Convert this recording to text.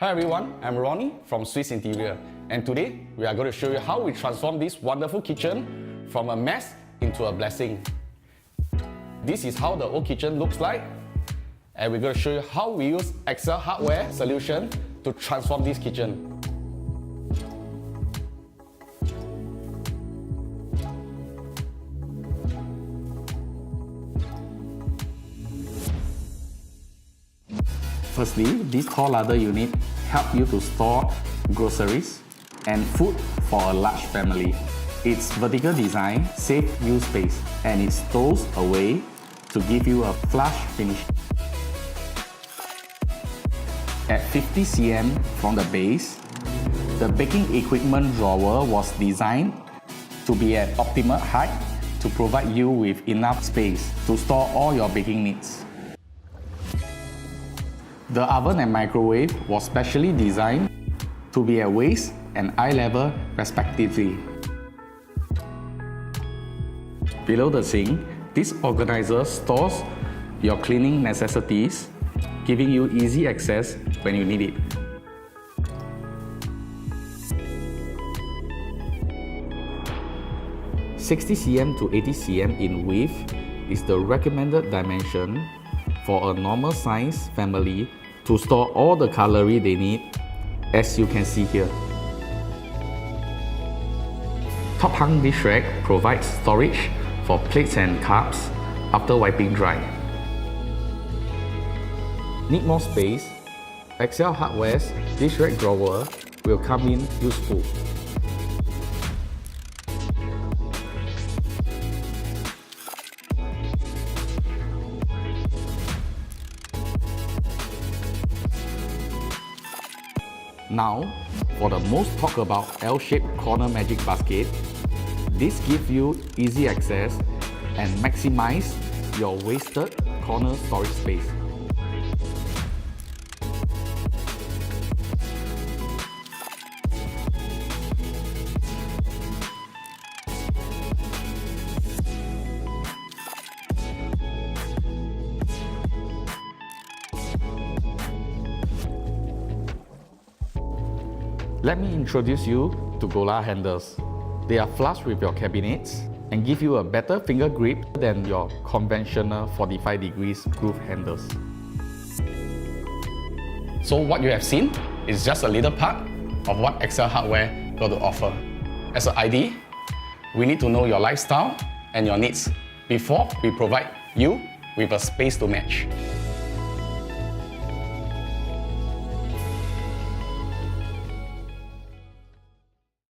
Hi everyone, I'm Ronnie from Swiss Interior, and today we are going to show you how we transform this wonderful kitchen from a mess into a blessing. This is how the old kitchen looks like, and we're going to show you how we use Excel hardware solution to transform this kitchen. Firstly, this tall ladder unit helps you to store groceries and food for a large family. Its vertical design saves you space and it stows away to give you a flush finish. At 50 cm from the base, the baking equipment drawer was designed to be at optimal height to provide you with enough space to store all your baking needs. The oven and microwave was specially designed to be at waist and eye level respectively. Below the sink, this organizer stores your cleaning necessities, giving you easy access when you need it. "60 cm to 80 cm in width is the recommended dimension for a normal size family to store all the cutlery they need, as you can see here. Top hung dish rack provides storage for plates and cups after wiping dry. Need more space? Excel Hardware's dish rack drawer will come in useful. Now, for the most talked about L-shaped corner magic basket, this gives you easy access and maximize your wasted corner storage space. Let me introduce you to Gola handles. They are flush with your cabinets and give you a better finger grip than your conventional 45 degrees groove handles. So what you have seen is just a little part of what Excel Hardware got to offer. As an ID, we need to know your lifestyle and your needs before we provide you with a space to match.